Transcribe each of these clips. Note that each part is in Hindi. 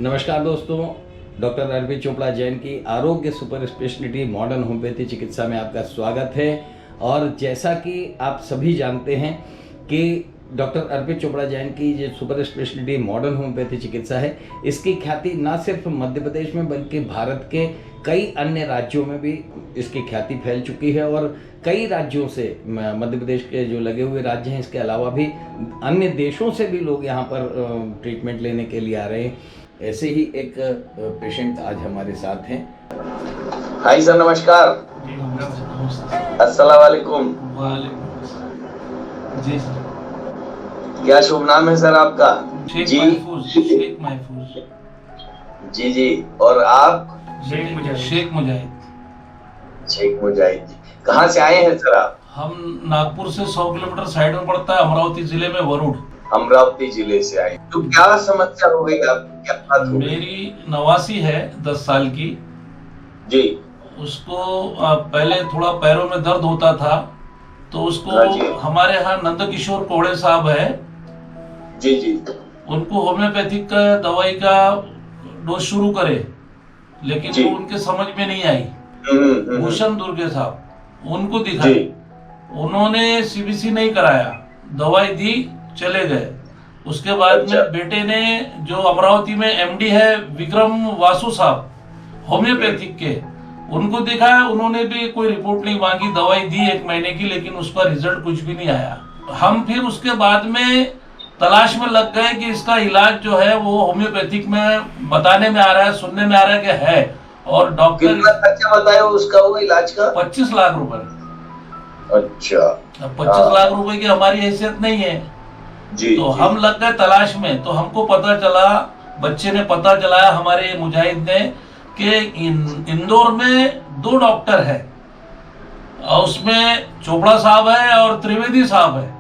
नमस्कार दोस्तों, डॉक्टर अर्पित चोपड़ा जैन की आरोग्य सुपर स्पेशलिटी मॉडर्न होम्योपैथी चिकित्सा में आपका स्वागत है। और जैसा कि आप सभी जानते हैं कि डॉक्टर अर्पित चोपड़ा जैन की जो सुपर स्पेशलिटी मॉडर्न होम्योपैथी चिकित्सा है, इसकी ख्याति न सिर्फ मध्य प्रदेश में बल्कि भारत के कई अन्य राज्यों में भी इसकी ख्याति फैल चुकी है। और कई राज्यों से, मध्य प्रदेश के जो लगे हुए राज्य हैं, इसके अलावा भी अन्य देशों से भी लोग यहाँ पर ट्रीटमेंट लेने के लिए आ रहे हैं। ऐसे ही एक पेशेंट आज हमारे साथ हैं। हाय सर, नमस्कार। अस्सलाम वालेकुम। जी सर। क्या शुभ नाम है सर आपका? शेख महफूज। जी जी। और आप? शेख मुजाहिद। शेख मुजाहिद जी, कहाँ से आए हैं सर आप? हम नागपुर से 100 किलोमीटर साइड में पड़ता है, अमरावती जिले में वरुण। अमरावती जिले से आए। तो क्या समस्या हो गई आपकी, क्या बात हो गई? मेरी नवासी है 10 साल की जी। उसको पहले थोड़ा पैरों में दर्द होता था, तो उसको हमारे यहाँ नंदकिशोर कोड़े साहब है जी जी, उनको होम्योपैथिक दवाई का डोज शुरू करे, लेकिन वो उनके समझ में नहीं आई। भूषण दुर्गे साहब, उनको दिखाई, उन्होंने सीबीसी नहीं कराया, दवाई दी, चले गए। उसके बाद में बेटे ने, जो अमरावती में एमडी है विक्रम वासु साहब होम्योपैथिक के, उनको दिखाया, उन्होंने भी कोई रिपोर्ट नहीं मांगी, दवाई दी 1 महीने की, लेकिन उसका रिजल्ट कुछ भी नहीं आया। हम फिर उसके बाद में तलाश में लग गए कि इसका इलाज जो है वो होम्योपैथिक में बताने में आ रहा है, सुनने में आ रहा है कि है। और डॉक्टर कितना खर्चा बताया उसका, वो इलाज का? 25 लाख रुपए। अच्छा। अब 25 लाख रुपए की हमारी हैसियत नहीं है जी। तो हम लग गए तलाश में। तो हमको पता चला, बच्चे ने पता चलाया हमारे मुजाहिद ने, कि इंदौर में 2 डॉक्टर है, और उसमें चोपड़ा साहब है और त्रिवेदी साहब है।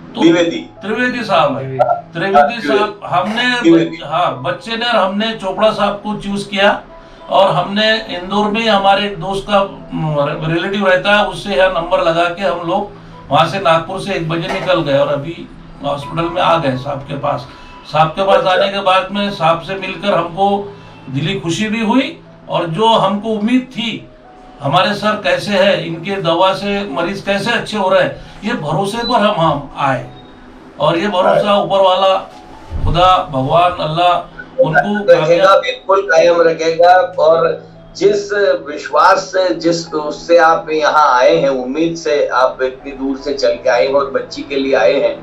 तो त्रिवेदी साहब है, त्रिवेदी साहब हमने, बच्चे ने और हमने चोपड़ा साहब को चूज किया। और हमने इंदौर में हमारे दोस्त का रिलेटिव रहता है, उससे यह नंबर लगा के हम लोग वहां से नागपुर से 1 बजे निकल गए और अभी हॉस्पिटल में आ गए साहब के पास। साहब के पास आने के बाद में साहब से मिलकर हमको दिली खुशी भी हुई, और जो हमको उम्मीद थी हमारे सर कैसे है, इनके दवा से मरीज कैसे अच्छे हो रहे हैं, ये भरोसे पर हम आए। और ये भरोसा ऊपर वाला खुदा, भगवान, अल्लाह उनको रखेगा, बिल्कुल कायम रखेगा। और जिस विश्वास से, जिस उससे आप यहाँ आए हैं, उम्मीद से आप इतनी दूर से चल के आए हैं और बच्ची के लिए आए हैं,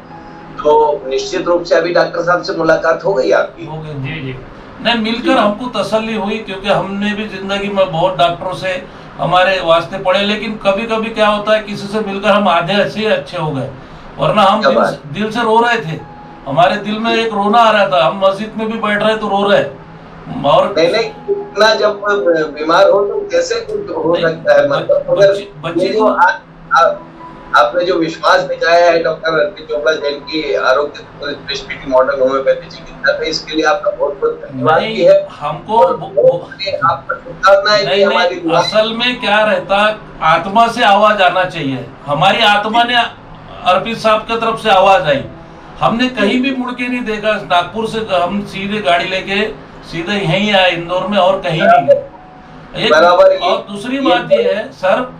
तो निश्चित रूप से अभी डॉक्टर साहब से मुलाकात हो गई आपकी? हो गई जी। नहीं, मिलकर हमको तसल्ली हुई, क्योंकि हमने भी जिंदगी में बहुत डॉक्टरों से हमारे वास्ते पड़े, लेकिन कभी कभी क्या होता है, किसी से मिलकर हम आधे से अच्छे हो गए, वरना हम दिल से रो रहे थे। हमारे दिल में एक रोना आ रहा था, हम मस्जिद में भी बैठ रहे तो रो रहे। और नहीं, इतना जब बीमार हो तो कैसे हो सकता है? मतलब बच्चे जो आपने जो विश्वास दिखाया है डॉक्टर अर्पित चोपड़ा जैन की आरोग्य स्पेशलिटी मॉडर्न होम्योपैथी चिकित्सा पे, इसके लिए आपका बहुत बहुत धन्यवाद भी है। हमको आपका शुभकामना है कि हमारी असल में क्या रहता, आत्मा से आवाज आना चाहिए। हमारी आत्मा ने अर्पित साहब की तरफ से आवाज आई, हमने कहीं भी मुड़ के नहीं देखा। नागपुर से हम सीधे गाड़ी लेके सीधे यहीं आए इंदौर में, और कहीं नहीं गए। और दूसरी बात ये है सर,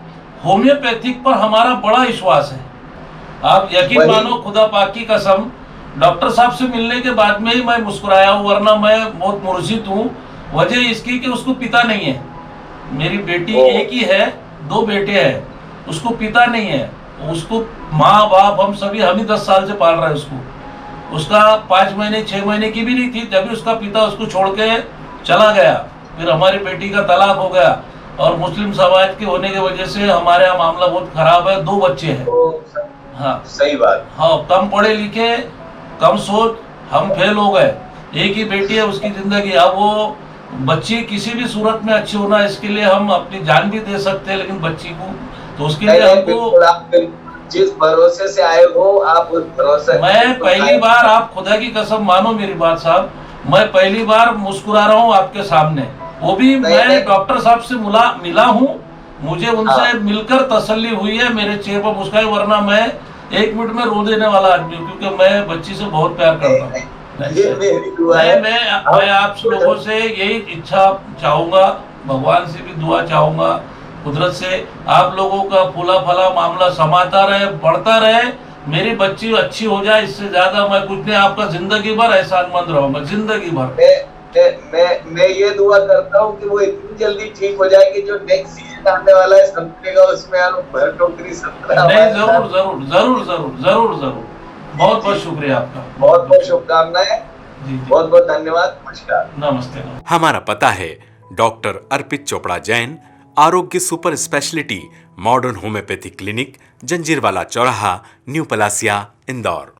होम्योपैथिक पर हमारा बड़ा विश्वास है। आप यकीन मानो, खुदा पाक की कसम, डॉक्टर साहब से मिलने के बाद में ही मैं मुस्कुराया हूँ, वरना मैं बहुत मूर्छित हूँ। वजह इसकी कि उसको पिता नहीं है। मेरी बेटी एक ही है, 2 बेटे हैं, उसको पिता नहीं है। उसको माँ बाप हम सभी, हम ही 10 साल से पाल रहे हैं उसको। उसका 5 महीने 6 महीने की भी नहीं थी जब उसका पिता उसको छोड़ के चला गया। फिर हमारी बेटी का तलाक हो गया, और मुस्लिम समाज के होने की वजह से हमारे यहाँ मामला बहुत खराब है। 2 बच्चे हैं। हाँ, सही बात। हाँ, कम पढ़े लिखे, कम सोच, हम फेल हो गए। एक ही बेटी है, उसकी जिंदगी। अब वो बच्ची किसी भी सूरत में अच्छी होना, इसके लिए हम अपनी जान भी दे सकते हैं, लेकिन बच्ची को तो उसके लिए हमको, जिस भरोसे से आए हो आप, उस भरोसे। मैं पहली बार, आप खुदा की कसम मानो मेरी बात साहब, मैं पहली बार मुस्कुरा रहा हूँ आपके सामने। वो भी मैं डॉक्टर साहब से मिला हूँ, मुझे उनसे मिलकर तसल्ली हुई है, मेरे चेहरे पर मुस्कान, वरना मैं 1 मिनट में रो देने वाला आदमी हूँ, क्योंकि मैं बच्ची से बहुत प्यार करता हूँ। ये मेरी दुआ है। मैं आप लोगों से यही इच्छा चाहूंगा, भगवान से भी दुआ चाहूंगा, कुदरत से आप लोगों का फूला फला मामला समाता रहे, बढ़ता रहे, मेरी बच्ची अच्छी हो जाए, इससे ज्यादा मैं कुछ नहीं। आपका जिंदगी भर एहसानमंद रहूंगा, जिंदगी भर। मैं ये दुआ करता हूँ कि वो इतनी जल्दी ठीक हो जाए कि जो नेक्स्ट सीजन आने वाला है संतरे का, उसमें भर टोकरी संतरा। नहीं, जरूर जरूर जरूर जरूर जरूर जरूर। बहुत बहुत शुक्रिया आपका, बहुत बहुत शुभकामनाएं, बहुत बहुत धन्यवाद, नमस्कार। नमस्ते। हमारा पता है डॉक्टर अर्पित चोपड़ा जैन, आरोग्य super speciality modern homeopathy clinic, Janjirwala चौराहा, न्यू पलासिया, इंदौर।